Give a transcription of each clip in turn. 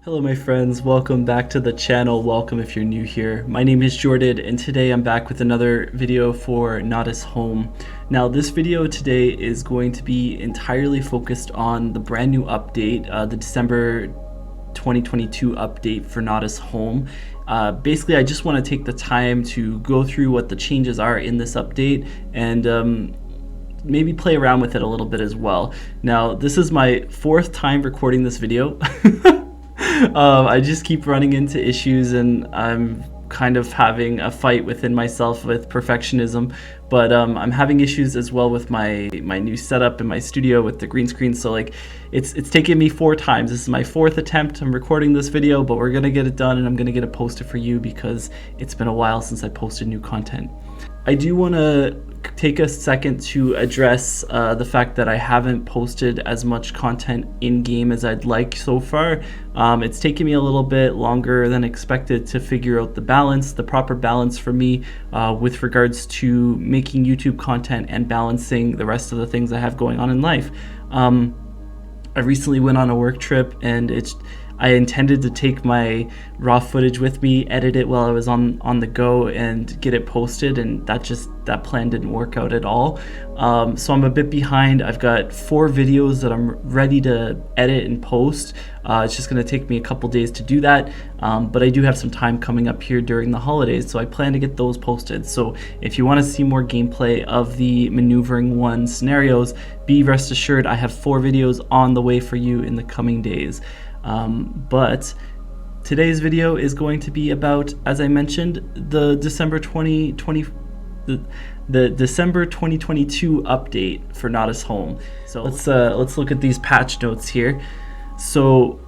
Hello my friends, welcome back to the channel. Welcome if you're new here. My name is Jordan and today I'm back with another video for Nautis Home. Now this video today is going to be entirely focused on the brand new update, the December 2022 update for Nautis Home. Basically I just want to take the time to go through what the changes are in this update and maybe play around with it a little bit as well. Now this is my fourth time recording this video. I just keep running into issues and I'm kind of having a fight within myself with perfectionism, but I'm having issues as well with my new setup in my studio with the green screen. So like it's taken me 4 times. This is my 4th attempt. I'm recording this video, but we're gonna get it done and I'm gonna get it posted for you because it's been a while since I posted new content. I do want to take a second to address the fact that I haven't posted as much content in game as I'd like so far. It's taken me a little bit longer than expected to figure out the proper balance for me with regards to making YouTube content and balancing the rest of the things I have going on in life. I recently went on a work trip and I intended to take my raw footage with me, edit it while I was on the go and get it posted, and that plan didn't work out at all. So I'm a bit behind. I've got 4 videos that I'm ready to edit and post. It's just gonna take me a couple days to do that, but I do have some time coming up here during the holidays, so I plan to get those posted. So if you wanna see more gameplay of the Maneuvering 1 scenarios, be rest assured I have 4 videos on the way for you in the coming days. But today's video is going to be about, as I mentioned, the December 2022 update for Nautis Home. So let's look at these patch notes here. So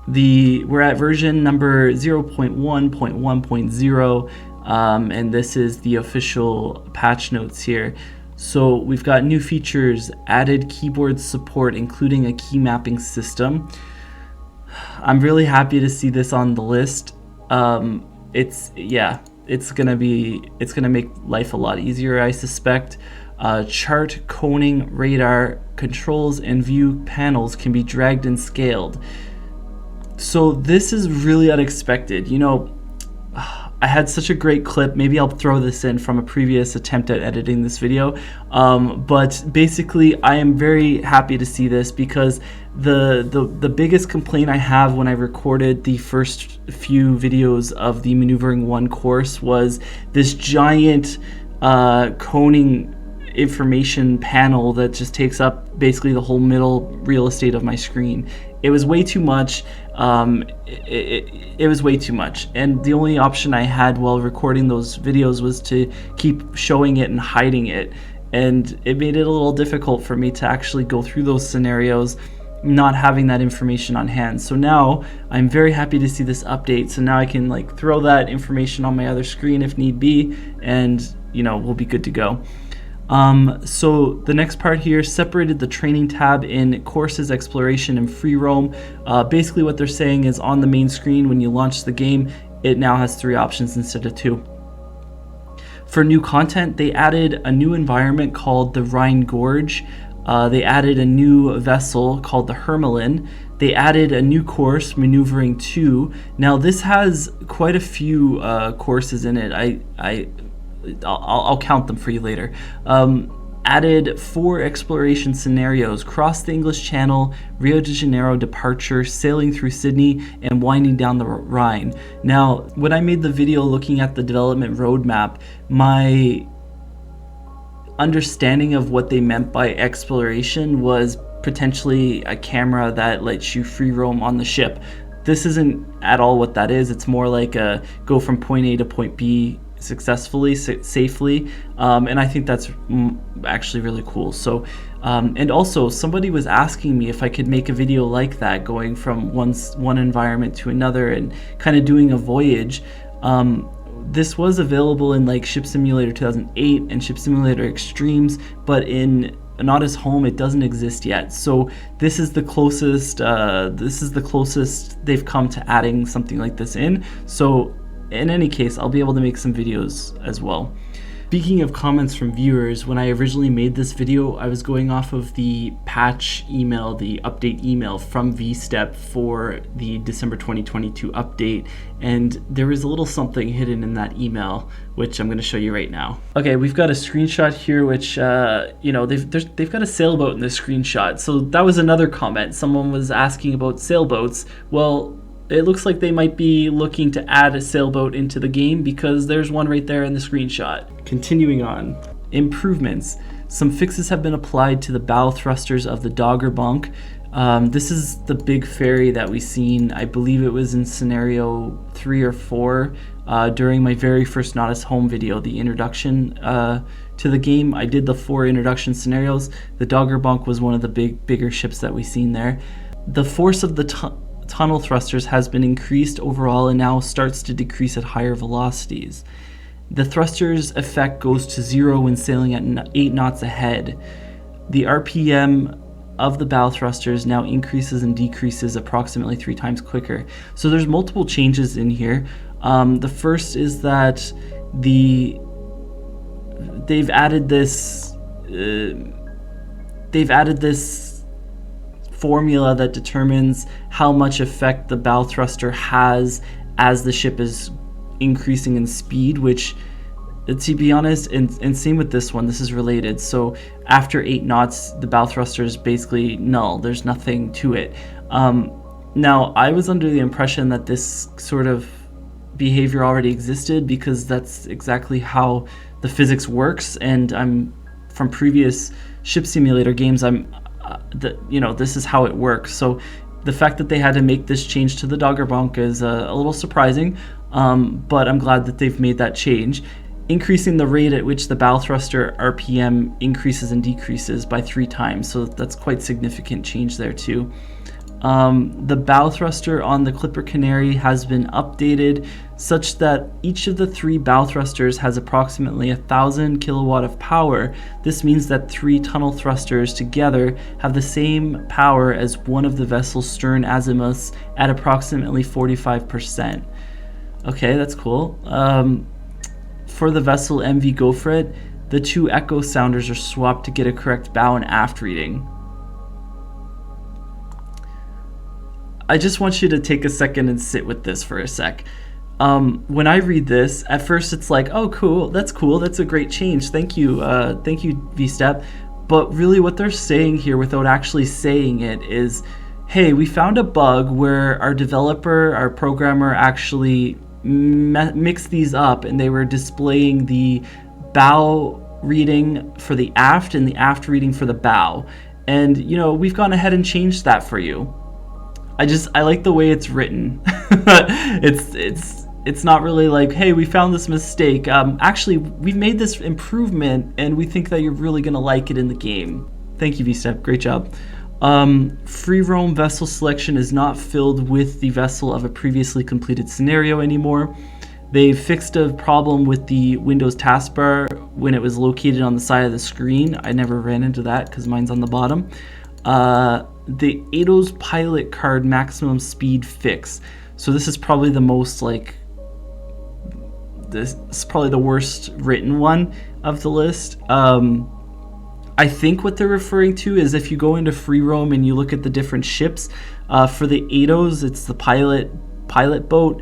we're at version number 0.1.1.0, and this is the official patch notes here. So we've got new features, added keyboard support, including a key mapping system. I'm really happy to see this on the list. It's gonna make life a lot easier, I suspect. Chart, coning, radar, controls, and view panels can be dragged and scaled. So this is really unexpected. You know, I had such a great clip. Maybe I'll throw this in from a previous attempt at editing this video. But basically, I am very happy to see this because the biggest complaint I have when I recorded the first few videos of the Maneuvering 1 course was this giant coning information panel that just takes up basically the whole middle real estate of my screen. It was way too much. It was way too much, and the only option I had while recording those videos was to keep showing it and hiding it, and it made it a little difficult for me to actually go through those scenarios not having that information on hand. So now I'm very happy to see this update, so now I can like throw that information on my other screen if need be, and you know, we'll be good to go. So the next part here separated the training tab in courses, exploration, and free roam. Basically what they're saying is on the main screen when you launch the game, it now has 3 options instead of 2. For new content, they added a new environment called the Rhine Gorge. They added a new vessel called the Hermelin. They added a new course, Maneuvering 2. Now this has quite a few courses in it. I'll count them for you later. Added 4 exploration scenarios: cross the English Channel, Rio de Janeiro departure, sailing through Sydney, and winding down the Rhine. Now, when I made the video looking at the development roadmap, my understanding of what they meant by exploration was potentially a camera that lets you free roam on the ship. This isn't at all what that is. It's more like a go from point A to point B successfully, safely, and I think that's actually really cool. So and also somebody was asking me if I could make a video like that, going from one environment to another and kind of doing a voyage. This was available in like Ship Simulator 2008 and Ship Simulator Extremes, but in Nautis Home it doesn't exist yet. So this is the closest they've come to adding something like this in. So in any case, I'll be able to make some videos as well. Speaking of comments from viewers, when I originally made this video, I was going off of the patch email, the update email from VStep for the December 2022 update, and there was a little something hidden in that email, which I'm going to show you right now. Okay, we've got a screenshot here, which, they've got a sailboat in this screenshot. So that was another comment. Someone was asking about sailboats. Well, it looks like they might be looking to add a sailboat into the game because there's one right there in the screenshot. Continuing on. Improvements. Some fixes have been applied to the bow thrusters of the Dogger Bunk. This is the big ferry that we seen. I believe it was in scenario 3 or 4 during my very first Nautis Home video, the introduction to the game. I did the 4 introduction scenarios. The Dogger Bunk was one of the bigger ships that we seen there. The force of the tunnel thrusters has been increased overall and now starts to decrease at higher velocities. The thrusters effect goes to 0 when sailing at 8 knots ahead. The RPM of the bow thrusters now increases and decreases approximately 3 times quicker. So there's multiple changes in here. The first is that they've added this formula that determines how much effect the bow thruster has as the ship is increasing in speed, which, to be honest, and same with this one, this is related. So after 8 knots, the bow thruster is basically null. There's nothing to it. Now, I was under the impression that this sort of behavior already existed because that's exactly how the physics works, and I'm from previous ship simulator games, this is how it works. So the fact that they had to make this change to the Dogger Bunk is a little surprising, but I'm glad that they've made that change. Increasing the rate at which the bow thruster RPM increases and decreases by 3 times, so that's quite significant change there too. The bow thruster on the Clipper Canary has been updated such that each of the 3 bow thrusters has approximately 1,000 kilowatt of power. This means that 3 tunnel thrusters together have the same power as one of the vessel's stern azimuths at approximately 45%. Okay, that's cool. For the vessel MV Go For It, the 2 echo sounders are swapped to get a correct bow and aft reading. I just want you to take a second and sit with this for a sec. When I read this, at first it's like, oh cool, that's a great change, thank you VStep. But really what they're saying here without actually saying it is, hey, we found a bug where our developer, our programmer actually mixed these up and they were displaying the bow reading for the aft and the aft reading for the bow. And we've gone ahead and changed that for you. I like the way it's written. It's not really like, hey, we found this mistake. Actually, we've made this improvement and we think that you're really gonna like it in the game. Thank you, VStep, great job. Free roam vessel selection is not filled with the vessel of a previously completed scenario anymore. They fixed a problem with the Windows taskbar when it was located on the side of the screen. I never ran into that because mine's on the bottom. The ADO's pilot card maximum speed fix. So this is probably the most this is probably the worst written one of the list. I think what they're referring to is if you go into free roam and you look at the different ships, for the ADOs, it's the pilot boat.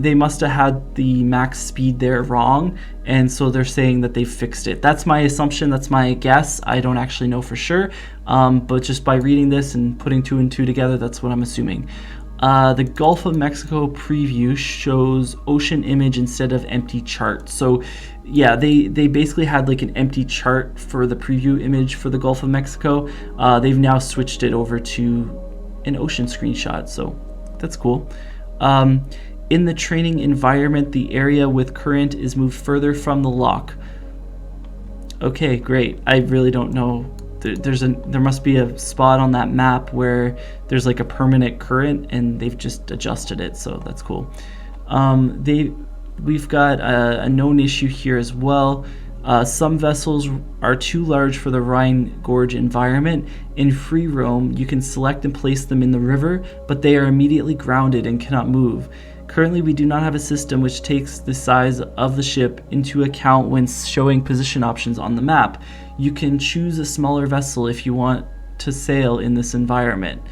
They must have had the max speed there wrong, and so they're saying that they fixed it. That's my assumption, that's my guess. I don't actually know for sure, but just by reading this and putting 2 and 2 together, that's what I'm assuming. The Gulf of Mexico preview shows ocean image instead of empty chart. So yeah, they basically had like an empty chart for the preview image for the Gulf of Mexico. They've now switched it over to an ocean screenshot, so that's cool. In the training environment, the area with current is moved further from the lock. Okay, great. I really don't know. There must be a spot on that map where there's like a permanent current and they've just adjusted it, so that's cool. We've got a known issue here as well. Some vessels are too large for the Rhine Gorge environment. In free roam, you can select and place them in the river, but they are immediately grounded and cannot move. Currently, we do not have a system which takes the size of the ship into account when showing position options on the map. You can choose a smaller vessel if you want to sail in this environment.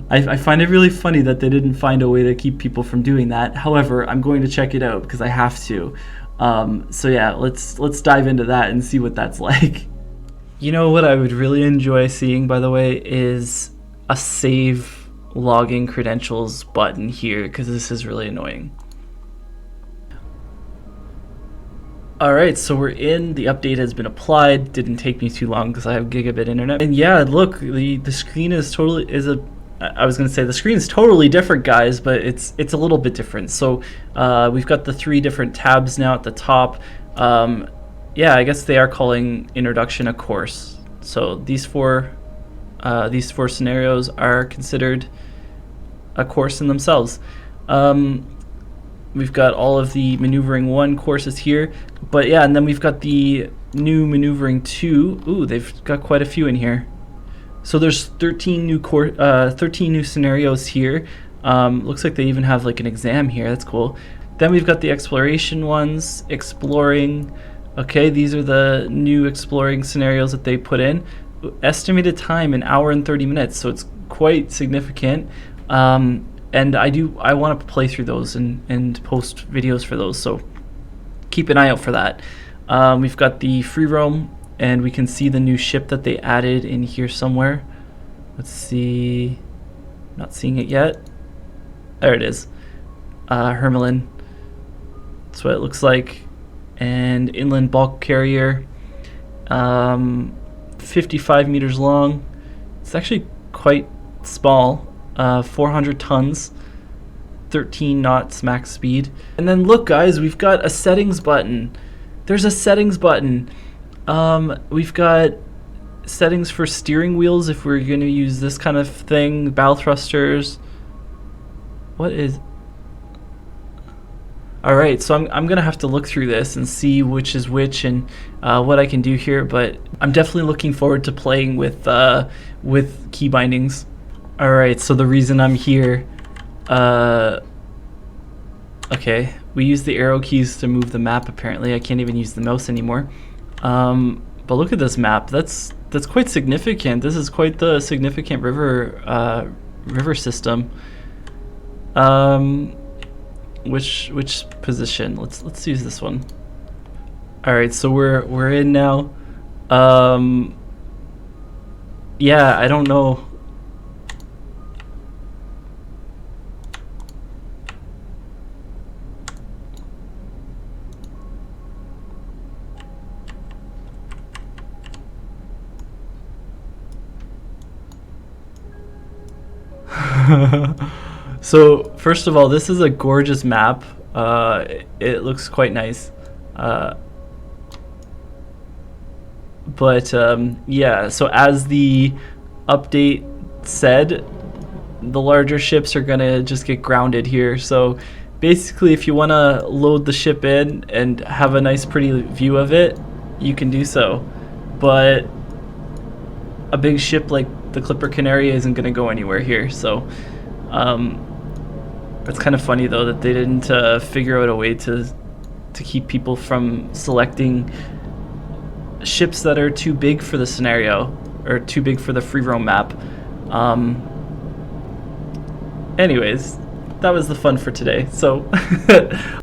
I find it really funny that they didn't find a way to keep people from doing that. However, I'm going to check it out because I have to. So yeah, let's dive into that and see what that's like. You know what I would really enjoy seeing, by the way, is a save logging credentials button here, because this is really annoying. Alright, so we're in. The update has been applied. Didn't take me too long because I have gigabit internet. And yeah, look, the screen is totally I was gonna say the screen is totally different, guys, but it's a little bit different. So we've got the 3 different tabs now at the top. Yeah, I guess they are calling introduction a course. So these four scenarios are considered a course in themselves. We've got all of the maneuvering 1 courses here, but yeah, and then we've got the new maneuvering 2. Ooh, they've got quite a few in here. So there's 13 new scenarios here. Looks like they even have like an exam here. That's cool. Then we've got the exploration ones, exploring. Okay, these are the new exploring scenarios that they put in. Estimated time, 1 hour and 30 minutes, so it's quite significant. And I want to play through those and post videos for those, so keep an eye out for that. We've got the free roam, and we can see the new ship that they added in here somewhere. Let's see, not seeing it yet. There it is. Hermelin. That's what it looks like. And inland bulk carrier, 55 meters long. It's actually quite small. 400 tons, 13 knots max speed. And then look, guys, we've got a settings button. There's a settings button. We've got settings for steering wheels if we're going to use this kind of thing, bow thrusters. What is... Alright, so I'm going to have to look through this and see which is which and what I can do here, but I'm definitely looking forward to playing with key bindings. Alright, so the reason I'm here, okay, we use the arrow keys to move the map apparently. I can't even use the mouse anymore. But look at this map, that's quite significant. This is quite the significant river system. Which position? Let's use this one. Alright, so we're in now. Yeah, I don't know. So first of all, this is a gorgeous map. It looks quite nice. But yeah, so as the update said, the larger ships are gonna just get grounded here. So basically, if you want to load the ship in and have a nice pretty view of it, you can do so. But a big ship like the Clipper Canary isn't going to go anywhere here. So it's kind of funny though that they didn't figure out a way to keep people from selecting ships that are too big for the scenario or too big for the free roam map. Anyways, that was the fun for today. So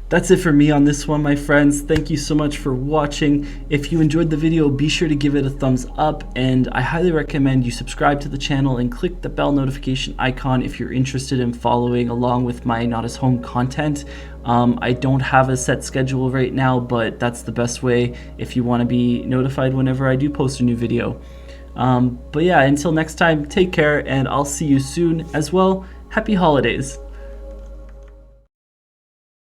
that's it for me on this one, my friends. Thank you so much for watching. If you enjoyed the video, be sure to give it a thumbs up, and I highly recommend you subscribe to the channel and click the bell notification icon if you're interested in following along with my Nautis Home content. I don't have a set schedule right now, but that's the best way if you want to be notified whenever I do post a new video. But yeah, until next time, take care, and I'll see you soon as well. Happy holidays.